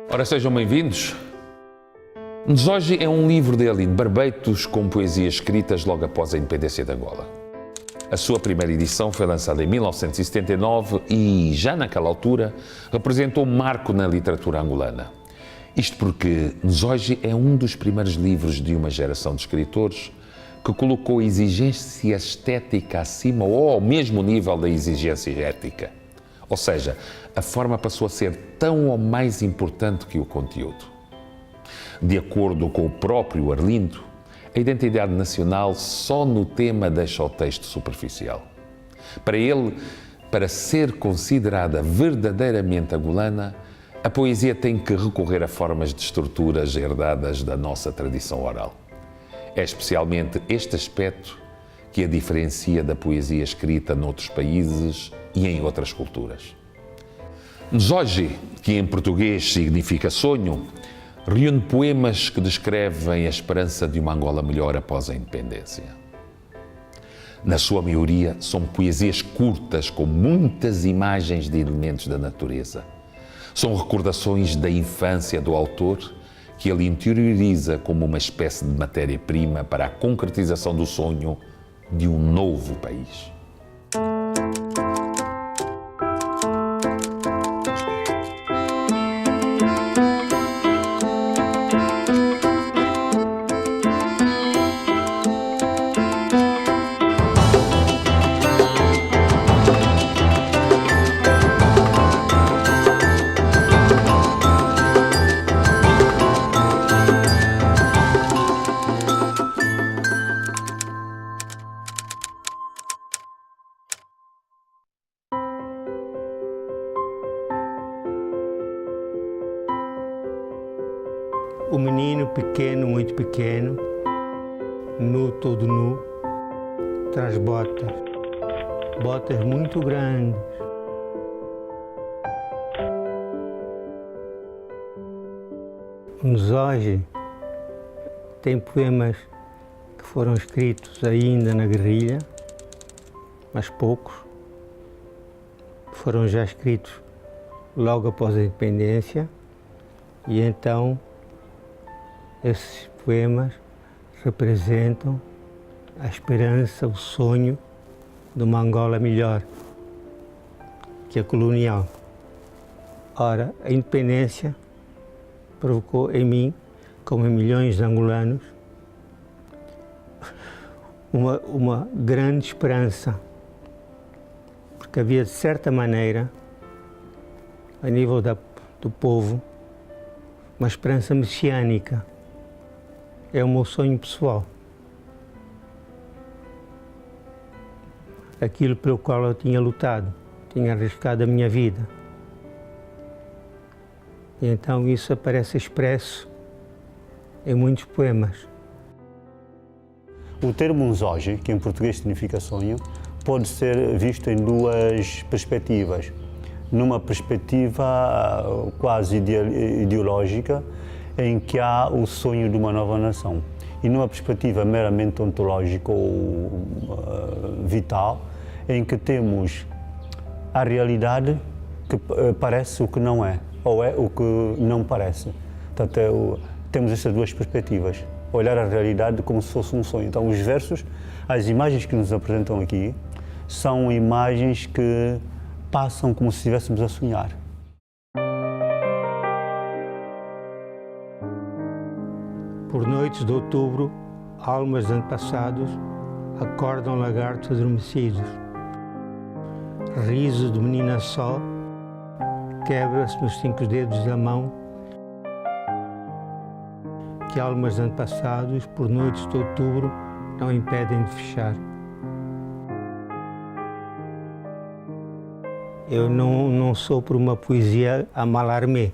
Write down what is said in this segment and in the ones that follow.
Ora, sejam bem-vindos. Nzoji é um livro de Aline Barbeitos com poesias escritas logo após a independência de Angola. A sua primeira edição foi lançada em 1979 e, já naquela altura, representou um marco na literatura angolana. Isto porque Nzoji é um dos primeiros livros de uma geração de escritores que colocou a exigência estética acima ou ao mesmo nível da exigência ética. Ou seja, a forma passou a ser tão ou mais importante que o conteúdo. De acordo com o próprio Arlindo, a identidade nacional só no tema deixa o texto superficial. Para ele, para ser considerada verdadeiramente angolana, a poesia tem que recorrer a formas de estruturas herdadas da nossa tradição oral. É especialmente este aspecto que a diferencia da poesia escrita noutros países e em outras culturas. Nzoji, que em português significa sonho, reúne poemas que descrevem a esperança de uma Angola melhor após a independência. Na sua maioria, são poesias curtas com muitas imagens de elementos da natureza. São recordações da infância do autor que ele interioriza como uma espécie de matéria-prima para a concretização do sonho de um novo país. O menino pequeno, muito pequeno, nu, todo nu, traz botas, botas muito grandes. O Nzoji tem poemas que foram escritos ainda na guerrilha, mas poucos. Foram já escritos logo após a independência e então esses poemas representam a esperança, o sonho de uma Angola melhor que a colonial. Ora, a independência provocou em mim, como em milhões de angolanos, uma grande esperança, porque havia, de certa maneira, a nível do povo, uma esperança messiânica. É o meu sonho pessoal. Aquilo pelo qual eu tinha lutado, tinha arriscado a minha vida. E então isso aparece expresso em muitos poemas. O termo Nzoji, que em português significa sonho, pode ser visto em duas perspectivas. Numa perspectiva quase ideológica, em que há o sonho de uma nova nação. E numa perspectiva meramente ontológica ou vital, em que temos a realidade que parece o que não é, ou é o que não parece. Portanto, temos essas duas perspectivas. Olhar a realidade como se fosse um sonho. Então, os versos, as imagens que nos apresentam aqui, são imagens que passam como se estivéssemos a sonhar. Por noites de outubro, almas de antepassados acordam lagartos adormecidos. Riso de menina só quebra-se nos 5 dedos da mão. Que almas de antepassados, por noites de outubro, não impedem de fechar. Eu não sou por uma poesia a malarmé,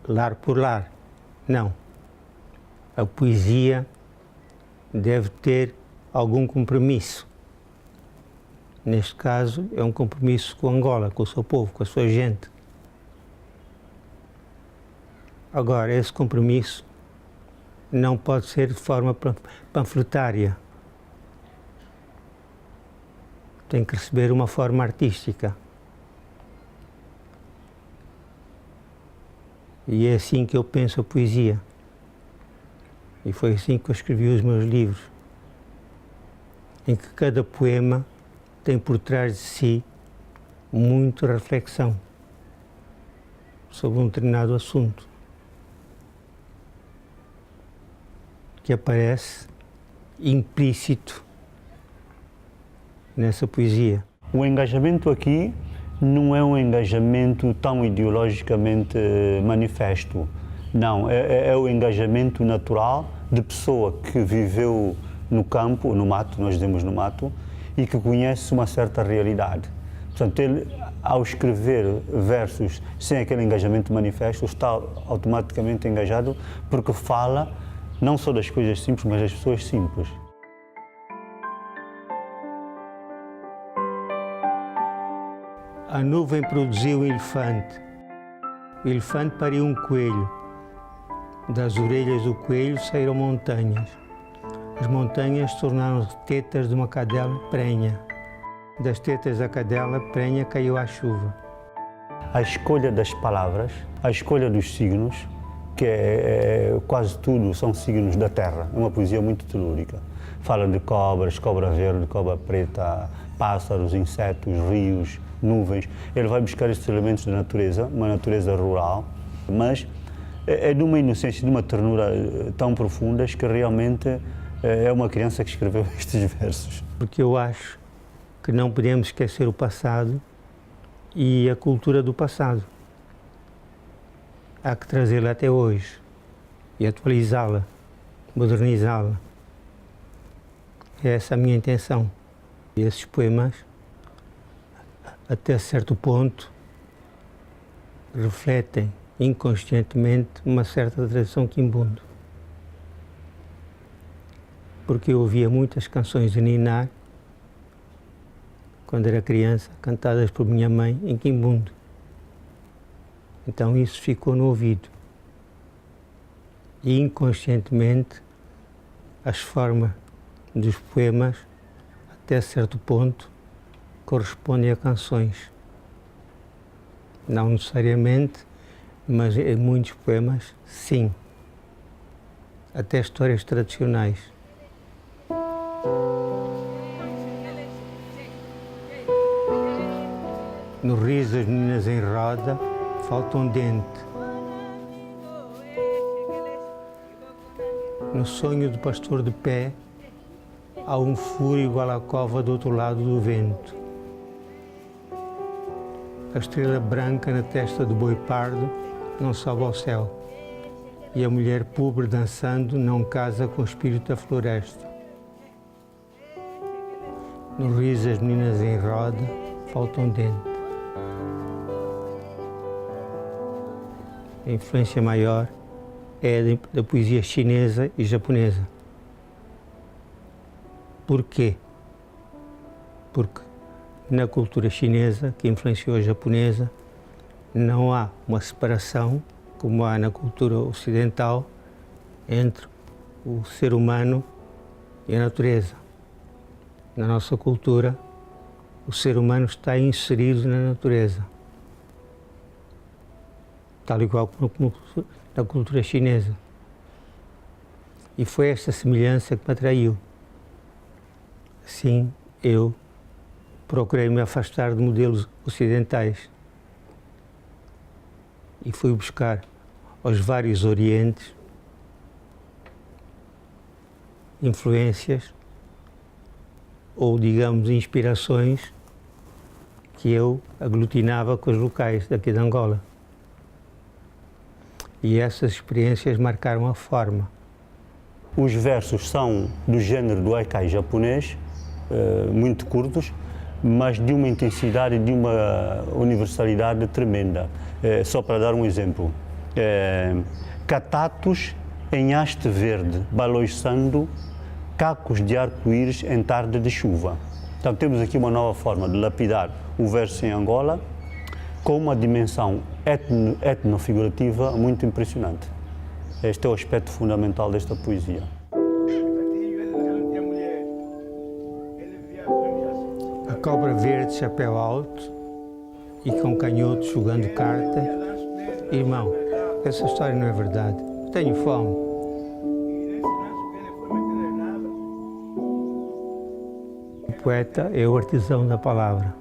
lar por lar, não. A poesia deve ter algum compromisso. Neste caso, é um compromisso com Angola, com o seu povo, com a sua gente. Agora, esse compromisso não pode ser de forma panfletária. Tem que receber uma forma artística. E é assim que eu penso a poesia. E foi assim que eu escrevi os meus livros, em que cada poema tem por trás de si muita reflexão sobre um determinado assunto, que aparece implícito nessa poesia. O engajamento aqui não é um engajamento tão ideologicamente manifesto. Não, é o engajamento natural de pessoa que viveu no campo, no mato, nós dizemos no mato, e que conhece uma certa realidade. Portanto, ele, ao escrever versos sem aquele engajamento manifesto, está automaticamente engajado porque fala não só das coisas simples, mas das pessoas simples. A nuvem produziu um elefante. O elefante pariu um coelho. Das orelhas do coelho saíram montanhas. As montanhas tornaram-se tetas de uma cadela prenha. Das tetas da cadela prenha caiu a chuva. A escolha das palavras, a escolha dos signos, que quase tudo são signos da terra, é uma poesia muito telúrica. Fala de cobras, cobra verde, cobra preta, pássaros, insetos, rios, nuvens. Ele vai buscar estes elementos da natureza, uma natureza rural, mas é de uma inocência, de uma ternura tão profundas que realmente é uma criança que escreveu estes versos. Porque eu acho que não podemos esquecer o passado e a cultura do passado. Há que trazê-la até hoje e atualizá-la, modernizá-la. É essa a minha intenção. E esses poemas, até certo ponto, refletem inconscientemente uma certa tradição quimbundo. Porque eu ouvia muitas canções de ninar, quando era criança, cantadas por minha mãe em quimbundo. Então isso ficou no ouvido. E inconscientemente as formas dos poemas, até certo ponto, correspondem a canções. Não necessariamente, mas em muitos poemas, sim. Até histórias tradicionais. No riso das meninas em roda, falta um dente. No sonho do pastor de pé, há um furo igual à cova do outro lado do vento. A estrela branca na testa do boi pardo não sobe ao céu. E a mulher pobre dançando não casa com o espírito da floresta. No riso das meninas em roda, falta um dente. A influência maior é da poesia chinesa e japonesa. Por quê? Porque na cultura chinesa, que influenciou a japonesa, não há uma separação, como há na cultura ocidental, entre o ser humano e a natureza. Na nossa cultura, o ser humano está inserido na natureza, tal e qual como na cultura chinesa. E foi esta semelhança que me atraiu. Assim, eu procurei me afastar de modelos ocidentais e fui buscar aos vários orientes influências ou, digamos, inspirações que eu aglutinava com os locais daqui de Angola. E essas experiências marcaram a forma. Os versos são do género do haikai japonês, muito curtos, mas de uma intensidade e de uma universalidade tremenda. Só para dar um exemplo. Catatos em haste verde, baloiçando, cacos de arco-íris em tarde de chuva. Então temos aqui uma nova forma de lapidar o verso em Angola com uma dimensão etnofigurativa muito impressionante. Este é o aspecto fundamental desta poesia. A cobra verde, chapéu alto e com canhoto jogando cartas. Irmão, Essa história não é verdade. Tenho fome. O poeta é o artesão da palavra.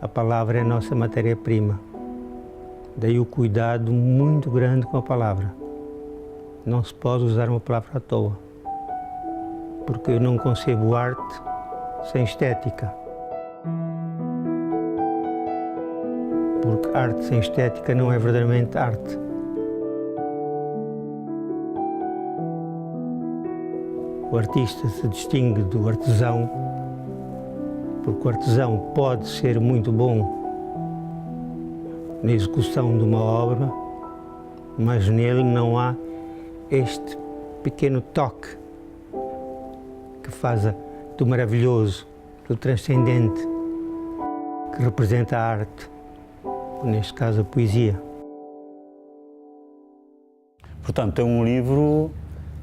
A palavra é a nossa matéria-prima. Daí o cuidado muito grande com a palavra. Não se pode usar uma palavra à toa, porque eu não concebo arte sem estética. Porque arte sem estética não é verdadeiramente arte. O artista se distingue do artesão, porque o artesão pode ser muito bom na execução de uma obra, mas nele não há este pequeno toque que faz do maravilhoso, do transcendente, que representa a arte, neste caso a poesia. Portanto, é um livro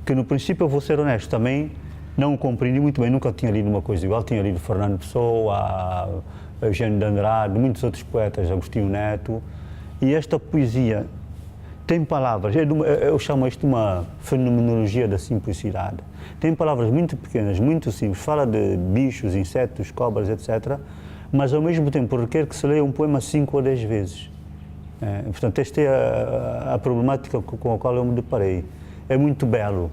que, no princípio, eu vou ser honesto, também não o compreendi muito bem, nunca tinha lido uma coisa igual. Tinha lido Fernando Pessoa, Eugênio de Andrade, muitos outros poetas, Agostinho Neto, e esta poesia tem palavras, eu chamo isto de uma fenomenologia da simplicidade. Tem palavras muito pequenas, muito simples, fala de bichos, insetos, cobras, etc., mas ao mesmo tempo requer que se leia um poema 5 ou 10 vezes. Portanto, esta é a problemática com a qual eu me deparei. É muito belo,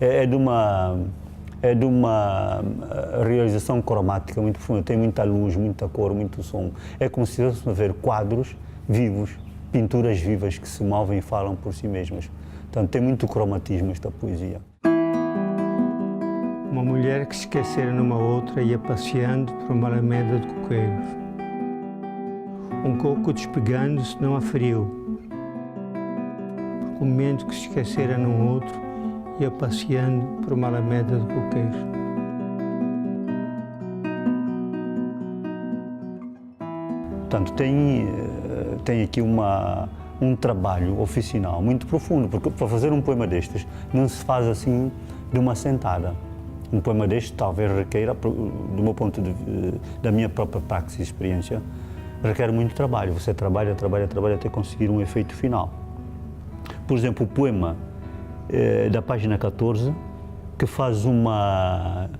é de uma realização cromática muito profunda, tem muita luz, muita cor, muito som. É como se fosse a ver quadros vivos, pinturas vivas que se movem e falam por si mesmas. Portanto, tem muito cromatismo esta poesia. Uma mulher que se esquecera numa outra ia passeando por uma alameda de coqueiros. Um coco despegando-se não a feriu, porque o momento que se esquecera num outro ia passeando por uma alameda de coqueiros. Portanto, tem aqui um trabalho oficinal muito profundo, porque para fazer um poema destes não se faz assim de uma sentada. Um poema destes talvez requeira, do meu ponto de vista, da minha própria praxis e experiência, requer muito trabalho. Você trabalha até conseguir um efeito final. Por exemplo, o poema da página 14, que faz uma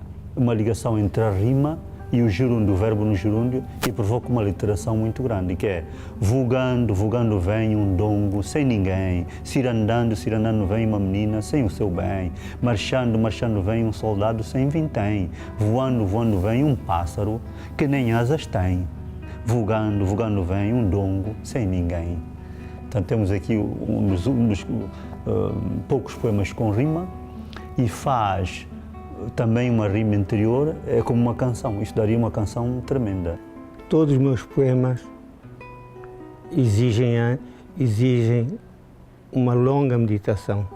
ligação entre a rima e o gerúndio, o verbo no gerúndio, e provoca uma literação muito grande, que é vulgando, vulgando vem um dongo sem ninguém, cirandando, cirandando vem uma menina sem o seu bem, marchando, marchando vem um soldado sem vintém, voando, voando vem um pássaro que nem asas tem, vulgando, vulgando vem um dongo sem ninguém. Então temos aqui um dos poucos poemas com rima e faz também uma rima interior, é como uma canção. Isto daria uma canção tremenda. Todos os meus poemas exigem uma longa meditação.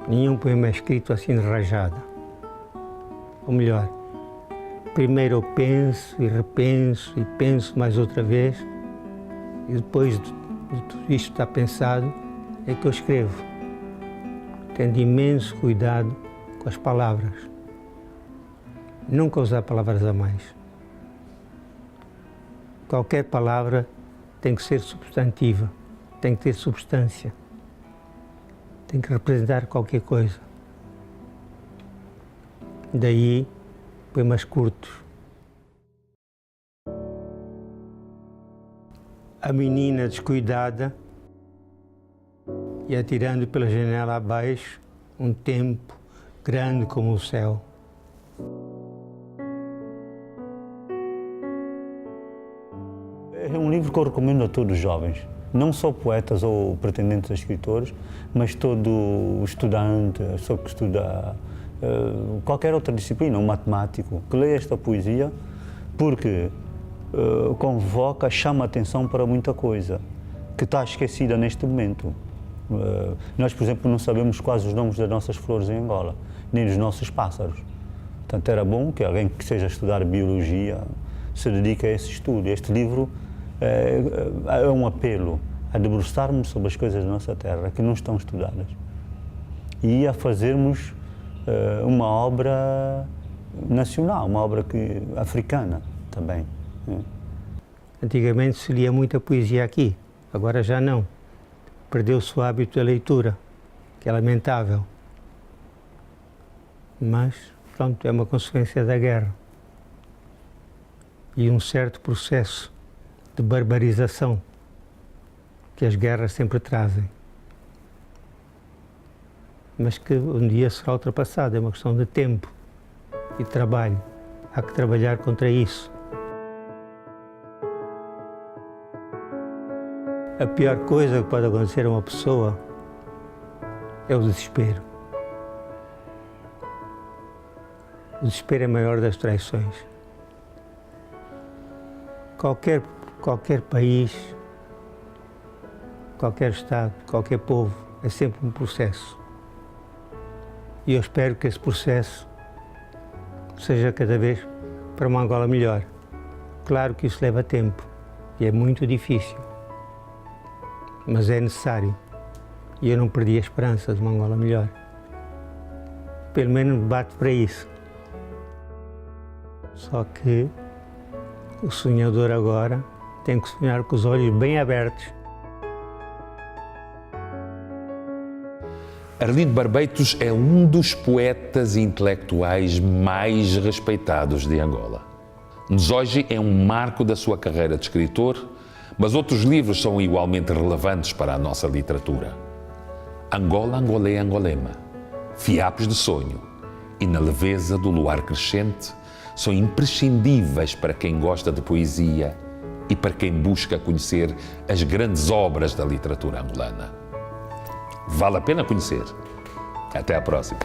Nenhum poema é escrito assim de rajada. Ou melhor, primeiro eu penso e repenso e penso mais outra vez e depois de tudo isto está pensado é que eu escrevo. Tendo imenso cuidado com as palavras. Nunca usar palavras a mais. Qualquer palavra tem que ser substantiva, tem que ter substância, tem que representar qualquer coisa. Daí, poemas curtos. A menina descuidada e atirando pela janela abaixo um tempo grande como o céu. É um livro que eu recomendo a todos os jovens, não só poetas ou pretendentes a escritores, mas todo estudante, a pessoa que estuda qualquer outra disciplina, um matemático, que leia esta poesia, porque convoca, chama a atenção para muita coisa que está esquecida neste momento. Nós, por exemplo, não sabemos quase os nomes das nossas flores em Angola, nem dos nossos pássaros. Portanto, era bom que alguém que seja estudar biologia se dedique a esse estudo. Este livro é um apelo a debruçarmos sobre as coisas da nossa terra que não estão estudadas e a fazermos uma obra nacional, uma obra africana também. Antigamente se lia muita poesia aqui, agora já não. Perdeu-se o hábito da leitura, que é lamentável. Mas, pronto, é uma consequência da guerra. E um certo processo de barbarização que as guerras sempre trazem. Mas que um dia será ultrapassado, é uma questão de tempo e trabalho. Há que trabalhar contra isso. A pior coisa que pode acontecer a uma pessoa é o desespero. O desespero é a maior das traições. Qualquer país, qualquer Estado, qualquer povo, é sempre um processo. E eu espero que esse processo seja cada vez para uma Angola melhor. Claro que isso leva tempo e é muito difícil, mas é necessário. E eu não perdi a esperança de uma Angola melhor. Pelo menos bato para isso. Só que o sonhador agora tem que sonhar com os olhos bem abertos. Arlindo Barbeitos é um dos poetas intelectuais mais respeitados de Angola. Nzoji é um marco da sua carreira de escritor, mas outros livros são igualmente relevantes para a nossa literatura. Angola, Angolé, Angolema, Fiapos de Sonho e Na Leveza do Luar Crescente são imprescindíveis para quem gosta de poesia e para quem busca conhecer as grandes obras da literatura angolana. Vale a pena conhecer. Até à próxima.